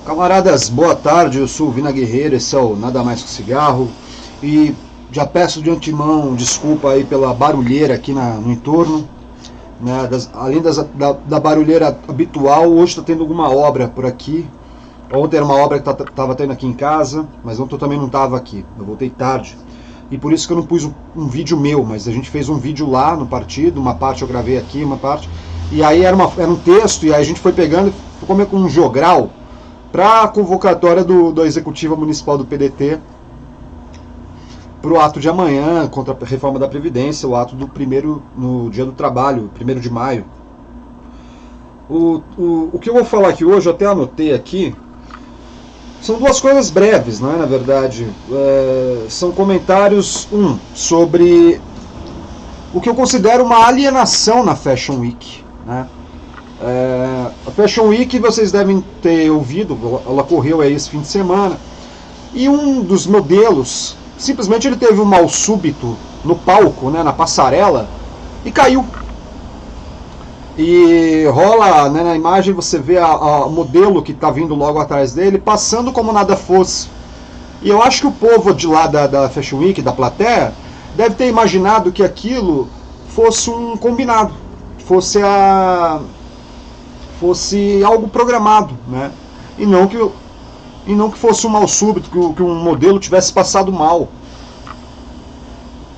Camaradas, boa tarde, eu sou o Vina Guerreiro, esse é o Nada Mais Que Cigarro e já peço de antemão desculpa aí pela barulheira aqui no entorno, né, além da barulheira habitual, hoje está tendo alguma obra por aqui. Ontem era uma obra que estava tendo aqui em casa, mas ontem eu também não estava aqui, eu voltei tarde. E por isso que eu não pus um vídeo meu, mas a gente fez um vídeo lá no partido, uma parte eu gravei aqui, uma parte, e aí era um texto, e aí a gente foi pegando, foi comer com um jogral, para a convocatória da Executiva Municipal do PDT para o ato de amanhã contra a reforma da Previdência, o ato do primeiro, no dia do trabalho, 1º de maio. O que eu vou falar aqui hoje, eu até anotei aqui, são duas coisas breves, né, na verdade. São comentários, sobre o que eu considero uma alienação na Fashion Week, né? A Fashion Week, vocês devem ter ouvido, ela ocorreu aí esse fim de semana, e um dos modelos, simplesmente ele teve um mal súbito no palco, né, na passarela, e caiu. E rola, né, na imagem você vê o modelo que está vindo logo atrás dele, passando como nada fosse. E eu acho que o povo de lá da Fashion Week, da plateia, deve ter imaginado que aquilo fosse um combinado, fosse algo programado, né? E não que fosse um mal súbito, que um modelo tivesse passado mal.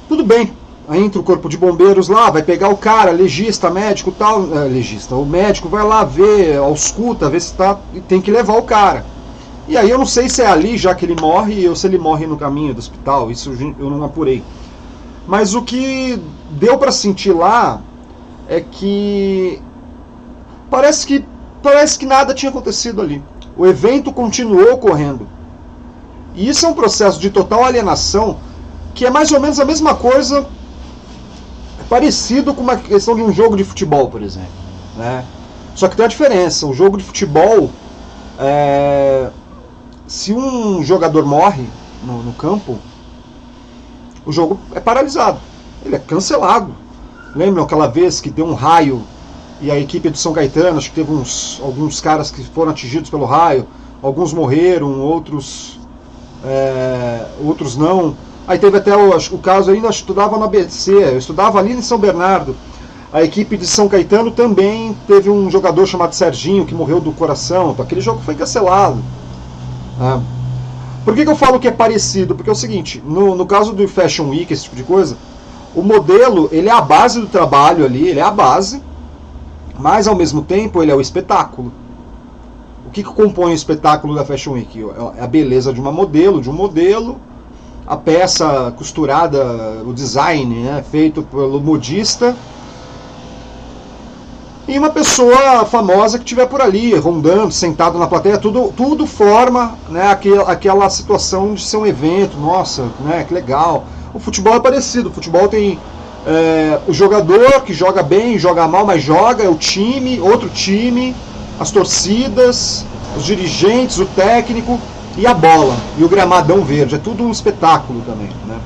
Tudo bem, aí entra o corpo de bombeiros lá, vai pegar o cara, legista, médico, tal, o médico vai lá ver, ausculta, ver se tá, e tem que levar o cara. E aí eu não sei se é ali já que ele morre ou se ele morre no caminho do hospital, isso eu não apurei. Mas o que deu para sentir lá é que parece que nada tinha acontecido ali. O evento continuou ocorrendo. E isso é um processo de total alienação, que é mais ou menos a mesma coisa, parecido com uma questão de um jogo de futebol, por exemplo, né? Só que tem uma diferença. O jogo de futebol, se um jogador morre no campo, o jogo é paralisado. Ele é cancelado. Lembram aquela vez que deu um raio e a equipe do São Caetano, acho que teve alguns caras que foram atingidos pelo raio, alguns morreram, outros não. Aí teve até o caso ainda, eu estudava no ABC, eu estudava ali em São Bernardo. A equipe de São Caetano também teve um jogador chamado Serginho que morreu do coração, então aquele jogo foi cancelado. Por que eu falo que é parecido? Porque é o seguinte, no caso do Fashion Week, esse tipo de coisa, o modelo, ele é a base do trabalho ali, ele é a base, mas ao mesmo tempo ele é o espetáculo. O que compõe o espetáculo da Fashion Week? É a beleza de um modelo, a peça costurada, o design, né, feito pelo modista, e uma pessoa famosa que estiver por ali, rondando, sentado na plateia, tudo forma, né, aquela situação de ser um evento, nossa, né, que legal. O futebol é parecido, o futebol tem o jogador que joga bem, joga mal, mas joga, o time, outro time, as torcidas, os dirigentes, o técnico e a bola, e o gramadão verde, é tudo um espetáculo também, né?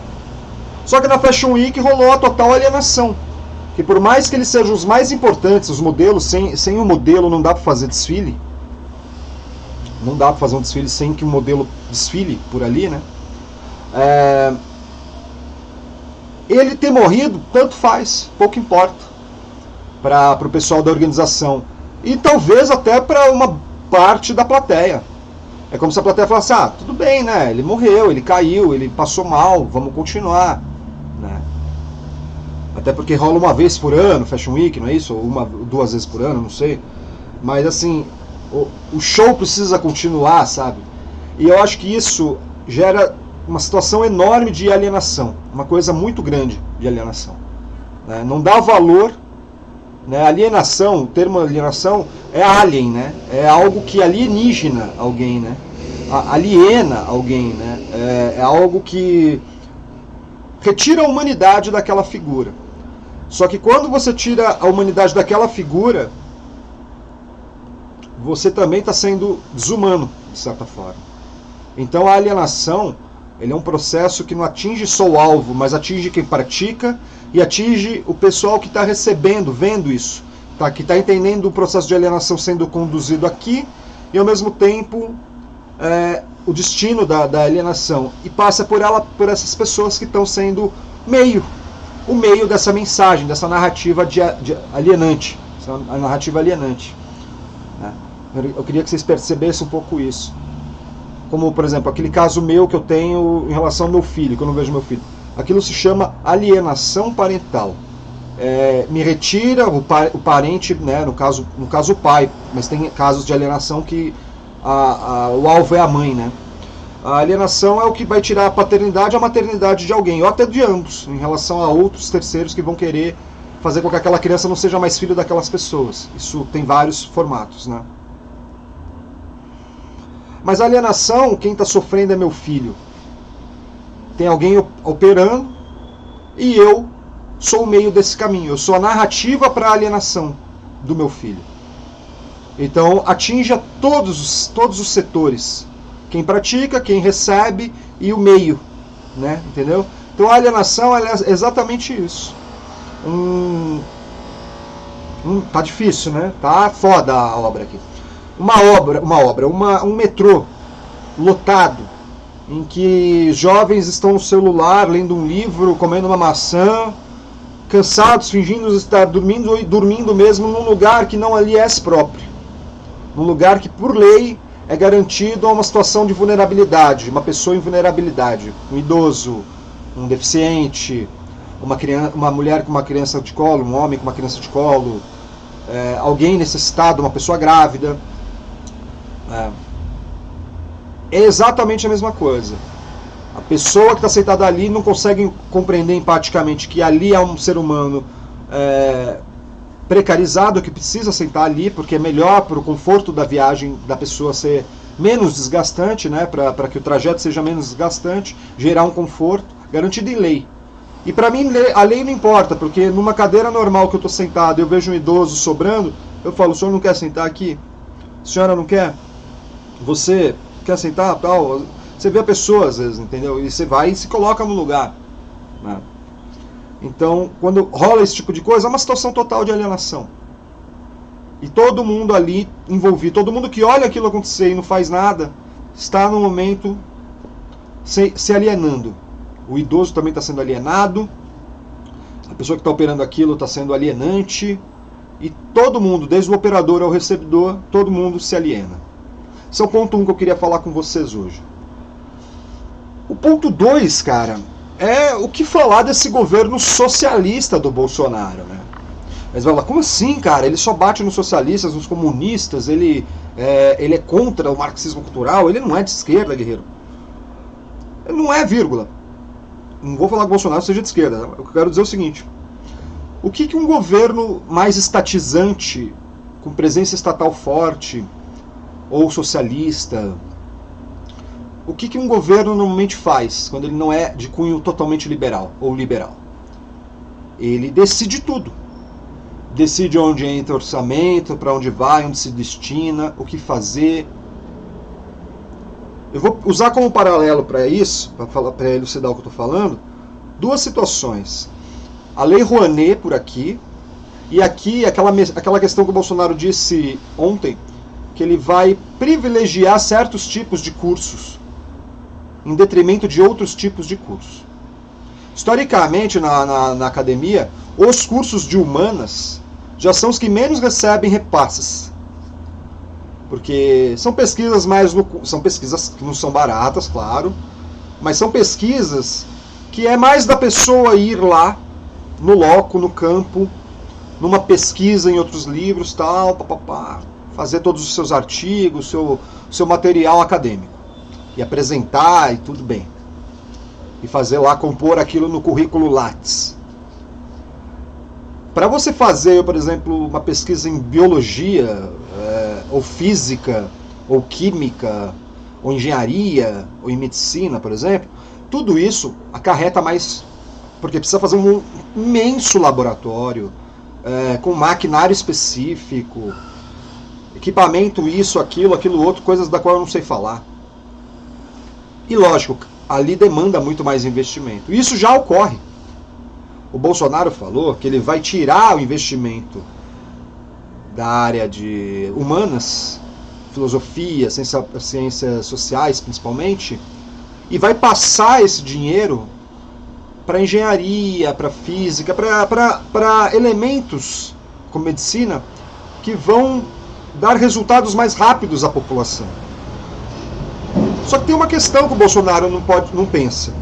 Só que na Fashion Week rolou a total alienação, que por mais que eles sejam os mais importantes, os modelos, sem o modelo não dá para fazer desfile, não dá para fazer um desfile sem que o modelo desfile por ali, né? Ele ter morrido, tanto faz, pouco importa para o pessoal da organização e talvez até para uma parte da plateia. É como se a plateia falasse, tudo bem, né? Ele morreu, ele caiu, ele passou mal, vamos continuar, né? Até porque rola uma vez por ano, Fashion Week, não é isso? Ou 2 vezes por ano, não sei. Mas assim, o show precisa continuar, sabe? E eu acho que isso gera uma situação enorme de alienação, uma coisa muito grande de alienação, né? Não dá valor, né? Alienação, o termo alienação é alien, né? É algo que alienígena alguém, né? Aliena alguém, né? É algo que retira a humanidade daquela figura. Só que quando você tira a humanidade daquela figura, você também está sendo desumano, de certa forma. Então a alienação, ele é um processo que não atinge só o alvo, mas atinge quem pratica e atinge o pessoal que está recebendo, vendo isso, que está entendendo o processo de alienação sendo conduzido aqui e ao mesmo tempo o destino da alienação, e passa por essas pessoas que estão sendo o meio dessa mensagem, dessa narrativa alienante, a narrativa alienante. Né? Eu queria que vocês percebessem um pouco isso. Como, por exemplo, aquele caso meu que eu tenho em relação ao meu filho, que eu não vejo meu filho. Aquilo se chama alienação parental. Me retira o parente, né, no caso o pai, mas tem casos de alienação que o alvo é a mãe, né? A alienação é o que vai tirar a paternidade e a maternidade de alguém, ou até de ambos, em relação a outros terceiros que vão querer fazer com que aquela criança não seja mais filho daquelas pessoas. Isso tem vários formatos, né? Mas a alienação, quem está sofrendo é meu filho. Tem alguém operando e eu sou o meio desse caminho. Eu sou a narrativa para a alienação do meu filho. Então atinge a todos os setores. Quem pratica, quem recebe e o meio. Né? Entendeu? Então a alienação é exatamente isso. Tá difícil, né? Tá foda a obra aqui. Um metrô lotado, em que jovens estão no celular, lendo um livro, comendo uma maçã, cansados, fingindo estar dormindo e dormindo mesmo num lugar que não lhe é próprio. Num lugar que, por lei, é garantido a uma situação de vulnerabilidade, uma pessoa em vulnerabilidade, um idoso, um deficiente, uma mulher com uma criança de colo, um homem com uma criança de colo, alguém necessitado, uma pessoa grávida. É exatamente a mesma coisa. A pessoa que está sentada ali não consegue compreender empaticamente que ali é um ser humano precarizado, que precisa sentar ali, porque é melhor para o conforto da viagem da pessoa ser menos desgastante, né, para que o trajeto seja menos desgastante, gerar um conforto, garantido em lei. E para mim a lei não importa, porque numa cadeira normal que eu estou sentado e eu vejo um idoso sobrando, eu falo, o senhor não quer sentar aqui? A senhora não quer? Você quer sentar? Tal? Você vê a pessoa às vezes, entendeu? E você vai e se coloca no lugar. Né? Então, quando rola esse tipo de coisa, é uma situação total de alienação. E todo mundo ali envolvido, todo mundo que olha aquilo acontecer e não faz nada, está no momento se alienando. O idoso também está sendo alienado, a pessoa que está operando aquilo está sendo alienante, e todo mundo, desde o operador ao recebedor, todo mundo se aliena. Esse é o ponto 1 que eu queria falar com vocês hoje. O ponto 2, cara, é o que falar desse governo socialista do Bolsonaro, né? Mas vai falar, como assim, cara? Ele só bate nos socialistas, nos comunistas, ele é contra o marxismo cultural, ele não é de esquerda, guerreiro. Ele não é, vírgula. Não vou falar que o Bolsonaro seja de esquerda. Eu quero dizer o seguinte. O que um governo mais estatizante, com presença estatal forte, ou socialista, o que um governo normalmente faz quando ele não é de cunho totalmente liberal ou liberal? Ele decide tudo. Decide onde entra o orçamento, para onde vai, onde se destina, o que fazer. Eu vou usar como paralelo para isso, para elucidar o que eu estou falando, duas situações. A Lei Rouanet por aqui, e aqui aquela questão que o Bolsonaro disse ontem, que ele vai privilegiar certos tipos de cursos, em detrimento de outros tipos de cursos. Historicamente, na academia, os cursos de humanas já são os que menos recebem repasses. Porque são pesquisas são pesquisas que não são baratas, claro, mas são pesquisas que é mais da pessoa ir lá, no loco, no campo, numa pesquisa em outros livros, tal, fazer todos os seus artigos, seu material acadêmico, e apresentar e tudo bem. E fazer lá, compor aquilo no currículo Lattes. Para você fazer, por exemplo, uma pesquisa em biologia, ou física, ou química, ou engenharia, ou em medicina, por exemplo, tudo isso acarreta mais, porque precisa fazer um imenso laboratório, com maquinário específico, equipamento, isso, aquilo outro, coisas da qual eu não sei falar. E lógico, ali demanda muito mais investimento. Isso já ocorre. O Bolsonaro falou que ele vai tirar o investimento da área de humanas filosofia, ciências sociais principalmente, e vai passar esse dinheiro para engenharia, para física, para elementos como medicina que vão dar resultados mais rápidos à população. Só que tem uma questão que o Bolsonaro não pensa.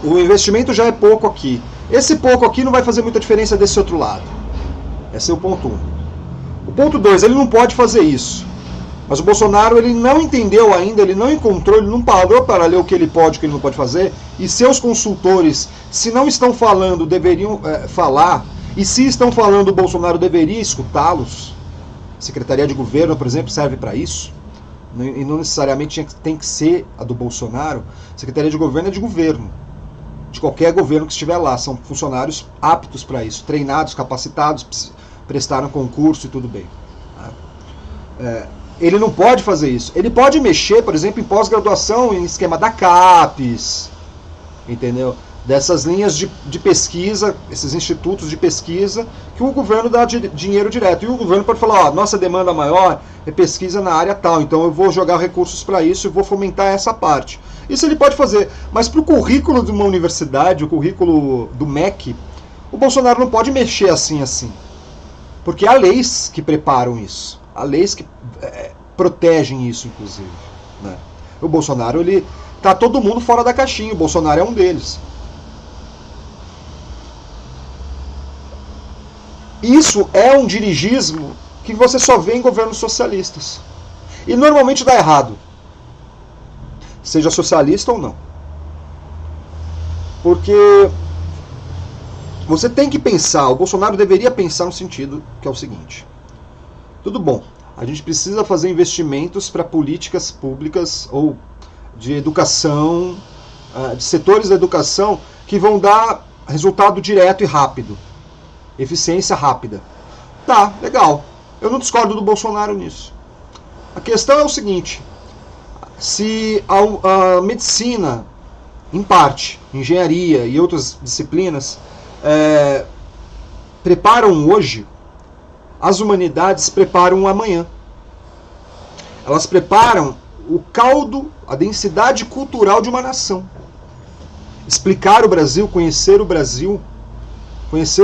O investimento já é pouco aqui. Esse pouco aqui não vai fazer muita diferença desse outro lado. Esse é o ponto 1. O ponto 2, ele não pode fazer isso. Mas o Bolsonaro, ele não entendeu ainda, ele não encontrou, ele não parou para ler o que ele pode e o que ele não pode fazer. E seus consultores, se não estão falando, deveriam falar. E se estão falando, o Bolsonaro deveria escutá-los. Secretaria de Governo, por exemplo, serve para isso. E não necessariamente tem que ser a do Bolsonaro. Secretaria de Governo é de governo. De qualquer governo que estiver lá. São funcionários aptos para isso. Treinados, capacitados, prestaram concurso e tudo bem. Ele não pode fazer isso. Ele pode mexer, por exemplo, em pós-graduação, em esquema da CAPES, entendeu? Dessas linhas de pesquisa, esses institutos de pesquisa, que o governo dá dinheiro direto. E o governo pode falar, ó, nossa demanda maior é pesquisa na área tal, então eu vou jogar recursos para isso e vou fomentar essa parte. Isso ele pode fazer. Mas para o currículo de uma universidade, o currículo do MEC, o Bolsonaro não pode mexer assim. Porque há leis que preparam isso. Há leis que protegem isso, inclusive. Né? O Bolsonaro, ele tá todo mundo fora da caixinha. O Bolsonaro é um deles. Isso é um dirigismo que você só vê em governos socialistas. E normalmente dá errado. Seja socialista ou não. Porque você tem que pensar, o Bolsonaro deveria pensar no sentido que é o seguinte. Tudo bom, a gente precisa fazer investimentos para políticas públicas ou de educação, de setores da educação que vão dar resultado direto e rápido. Eficiência rápida. Tá, legal. Eu não discordo do Bolsonaro nisso. A questão é o seguinte. Se a medicina, em parte, engenharia e outras disciplinas, preparam hoje, as humanidades preparam amanhã. Elas preparam o caldo, a densidade cultural de uma nação. Explicar o Brasil, conhecer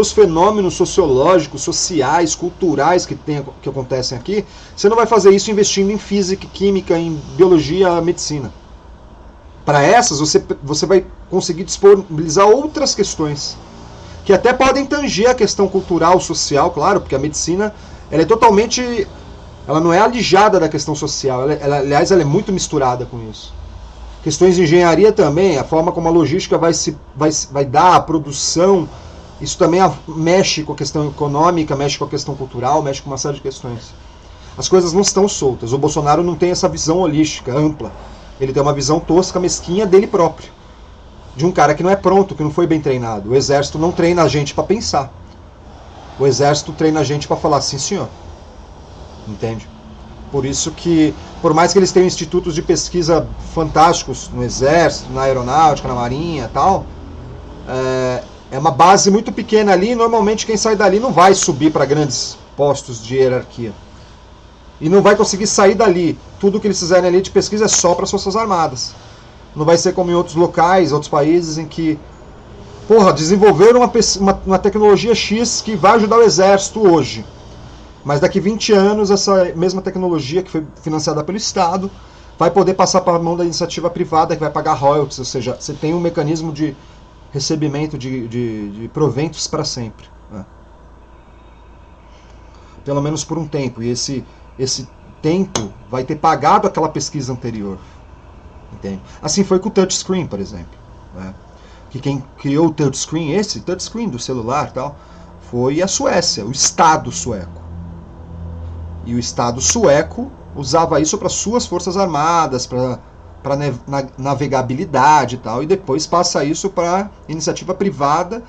os fenômenos sociológicos, sociais, culturais que acontecem aqui, você não vai fazer isso investindo em física, química, em biologia, medicina. Para essas, você vai conseguir disponibilizar outras questões, que até podem tanger a questão cultural, social, claro, porque a medicina ela é totalmente... Ela não é alijada da questão social, aliás, ela é muito misturada com isso. Questões de engenharia também, a forma como a logística vai dar, a produção... Isso também mexe com a questão econômica, mexe com a questão cultural, mexe com uma série de questões. As coisas não estão soltas. O Bolsonaro não tem essa visão holística, ampla. Ele tem uma visão tosca, mesquinha dele próprio. De um cara que não é pronto, que não foi bem treinado. O exército não treina a gente para pensar. O exército treina a gente para falar sim, senhor. Entende? Por isso que, por mais que eles tenham institutos de pesquisa fantásticos no exército, na aeronáutica, na marinha e tal... É uma base muito pequena ali, e normalmente quem sai dali não vai subir para grandes postos de hierarquia. E não vai conseguir sair dali. Tudo que eles fizerem ali de pesquisa é só para as Forças Armadas. Não vai ser como em outros locais, outros países em que, desenvolveram uma tecnologia X que vai ajudar o exército hoje. Mas daqui 20 anos, essa mesma tecnologia que foi financiada pelo Estado vai poder passar para a mão da iniciativa privada que vai pagar royalties, ou seja, você tem um mecanismo de recebimento de proventos para sempre. Né? Pelo menos por um tempo. E esse tempo vai ter pagado aquela pesquisa anterior. Entende? Assim foi com o touchscreen, por exemplo. Né? Que quem criou o touchscreen, esse touchscreen do celular, tal, foi a Suécia, o Estado sueco. E o Estado sueco usava isso para suas forças armadas, para navegabilidade e tal, e depois passa isso para iniciativa privada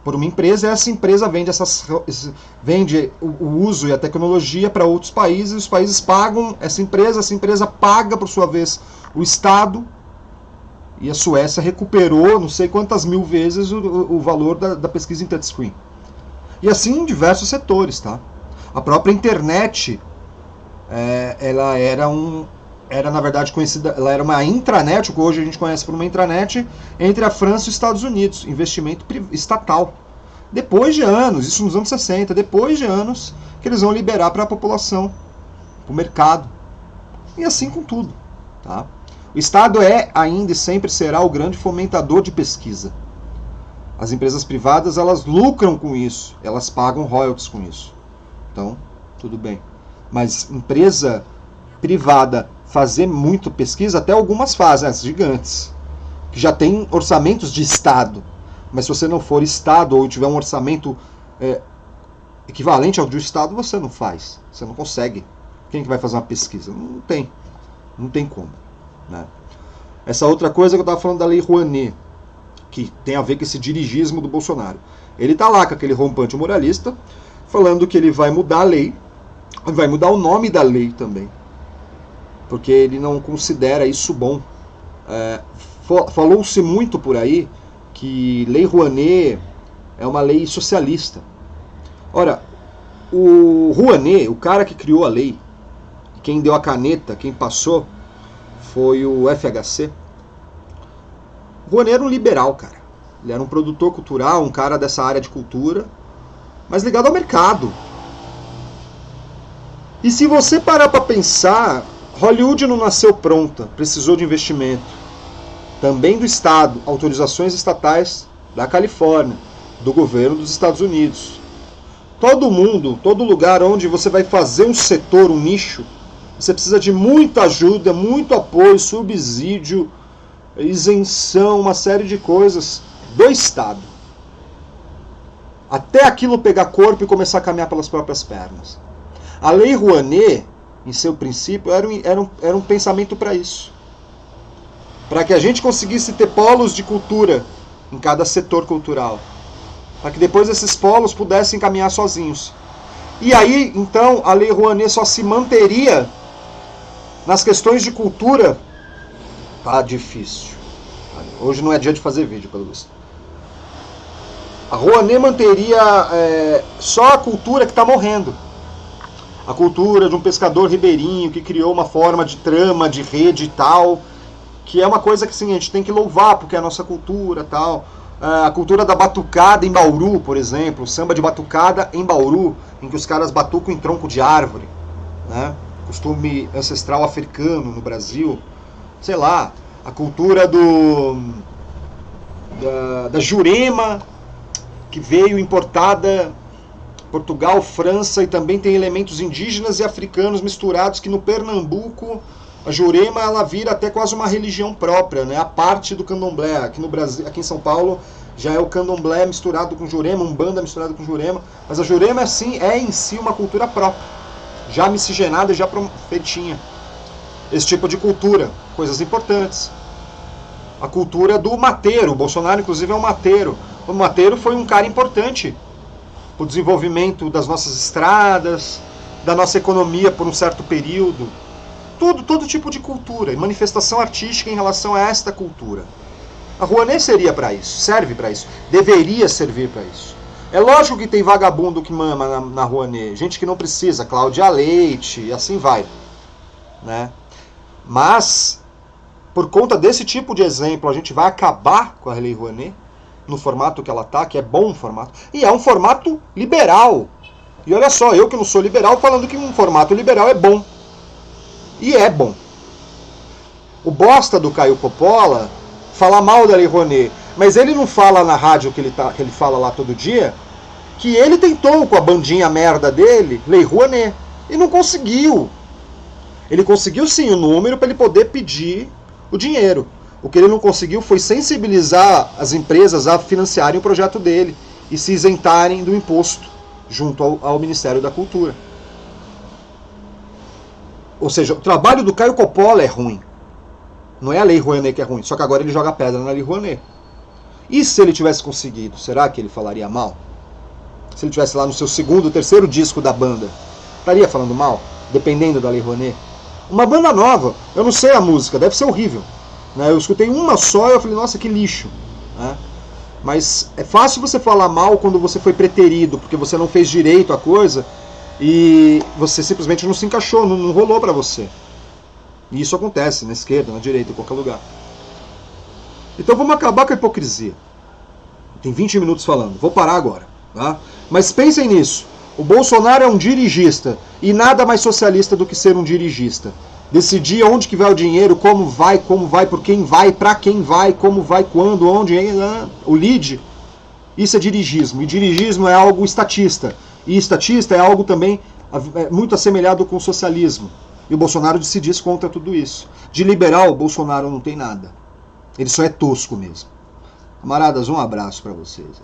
por uma empresa, e essa empresa vende o uso e a tecnologia para outros países, os países pagam essa empresa paga, por sua vez, o Estado, e a Suécia recuperou não sei quantas mil vezes o valor da pesquisa em touchscreen. E assim em diversos setores, tá? A própria internet ela era na verdade conhecida, ela era uma intranet, o que hoje a gente conhece por uma intranet, entre a França e os Estados Unidos, investimento estatal. Depois de anos, isso nos anos 60, depois de anos que eles vão liberar para a população, para o mercado. E assim com tudo. Tá? O Estado é, ainda e sempre será, o grande fomentador de pesquisa. As empresas privadas, elas lucram com isso, elas pagam royalties com isso. Então, tudo bem. Mas empresa privada fazer muito pesquisa, até algumas fazem, as gigantes, que já tem orçamentos de Estado. Mas se você não for Estado ou tiver um orçamento equivalente ao do Estado, você não faz. Você não consegue. Quem que vai fazer uma pesquisa? Não tem. Não tem como. Né? Essa outra coisa que eu estava falando da Lei Rouanet, que tem a ver com esse dirigismo do Bolsonaro. Ele está lá com aquele rompante moralista, falando que ele vai mudar a lei, vai mudar o nome da lei também, porque ele não considera isso bom. Falou-se muito por aí que Lei Rouanet é uma lei socialista. Ora, o Rouanet, o cara que criou a lei, quem deu a caneta, quem passou, foi o FHC. O Rouanet era um liberal, cara. Ele era um produtor cultural, um cara dessa área de cultura, mas ligado ao mercado. E se você parar para pensar, Hollywood não nasceu pronta, precisou de investimento. Também do Estado, autorizações estatais da Califórnia, do governo dos Estados Unidos. Todo mundo, todo lugar onde você vai fazer um setor, um nicho, você precisa de muita ajuda, muito apoio, subsídio, isenção, uma série de coisas do Estado. Até aquilo pegar corpo e começar a caminhar pelas próprias pernas. A Lei Rouanet, em seu princípio, era um pensamento para isso. Para que a gente conseguisse ter polos de cultura em cada setor cultural. Para que depois esses polos pudessem caminhar sozinhos. E aí, então, a Lei Rouanet só se manteria nas questões de cultura. Tá difícil. Hoje não é dia de fazer vídeo, pelo visto. A Rouanet manteria só a cultura que está morrendo. A cultura de um pescador ribeirinho que criou uma forma de trama, de rede e tal, que é uma coisa que sim, a gente tem que louvar, porque é a nossa cultura tal. A cultura da batucada em Bauru, por exemplo, o samba de batucada em Bauru, em que os caras batucam em tronco de árvore, né? Costume ancestral africano no Brasil. Sei lá, a cultura da Jurema, que veio importada Portugal, França, e também tem elementos indígenas e africanos misturados, que no Pernambuco a Jurema ela vira até quase uma religião própria, né? A parte do candomblé. Aqui no Brasil, aqui em São Paulo já é o candomblé misturado com Jurema, umbanda misturado com Jurema, mas a Jurema assim é em si uma cultura própria, já miscigenada e já feitinha. Esse tipo de cultura, coisas importantes. A cultura do mateiro, o Bolsonaro inclusive é um mateiro. O mateiro foi um cara importante para o desenvolvimento das nossas estradas, da nossa economia por um certo período. Todo tipo de cultura e manifestação artística em relação a esta cultura. A Rouanet seria para isso, serve para isso, deveria servir para isso. É lógico que tem vagabundo que mama na Rouanet, gente que não precisa, Cláudia Leite, e assim vai. Né? Mas, por conta desse tipo de exemplo, a gente vai acabar com a Lei Rouanet, no formato que ela está, que é bom formato, e é um formato liberal. E olha só, eu que não sou liberal, falando que um formato liberal é bom. E é bom. O bosta do Caio Coppola fala mal da Lei Rouanet, mas ele não fala na rádio que ele fala lá todo dia, que ele tentou com a bandinha merda dele, Lei Rouanet, e não conseguiu. Ele conseguiu sim o número para ele poder pedir o dinheiro. O que ele não conseguiu foi sensibilizar as empresas a financiarem o projeto dele e se isentarem do imposto junto ao Ministério da Cultura. Ou seja, o trabalho do Caio Coppola é ruim. Não é a Lei Rouanet que é ruim, só que agora ele joga pedra na Lei Rouanet. E se ele tivesse conseguido, será que ele falaria mal? Se ele tivesse lá no seu segundo, terceiro disco da banda, estaria falando mal? Dependendo da Lei Rouanet? Uma banda nova, eu não sei a música, deve ser horrível. Eu escutei uma só e eu falei, nossa, que lixo. Mas é fácil você falar mal quando você foi preterido, porque você não fez direito a coisa, e você simplesmente não se encaixou, não rolou para você. E isso acontece na esquerda, na direita, em qualquer lugar. Então vamos acabar com a hipocrisia. Tem 20 minutos falando, vou parar agora. Tá? Mas pensem nisso. O Bolsonaro é um dirigista e nada mais socialista do que ser um dirigista. Decidir onde que vai o dinheiro, como vai, por quem vai, para quem vai, como vai, quando, onde, o lead. Isso é dirigismo. E dirigismo é algo estatista. E estatista é algo também muito assemelhado com o socialismo. E o Bolsonaro se diz contra tudo isso. De liberal, o Bolsonaro não tem nada. Ele só é tosco mesmo. Camaradas, um abraço para vocês.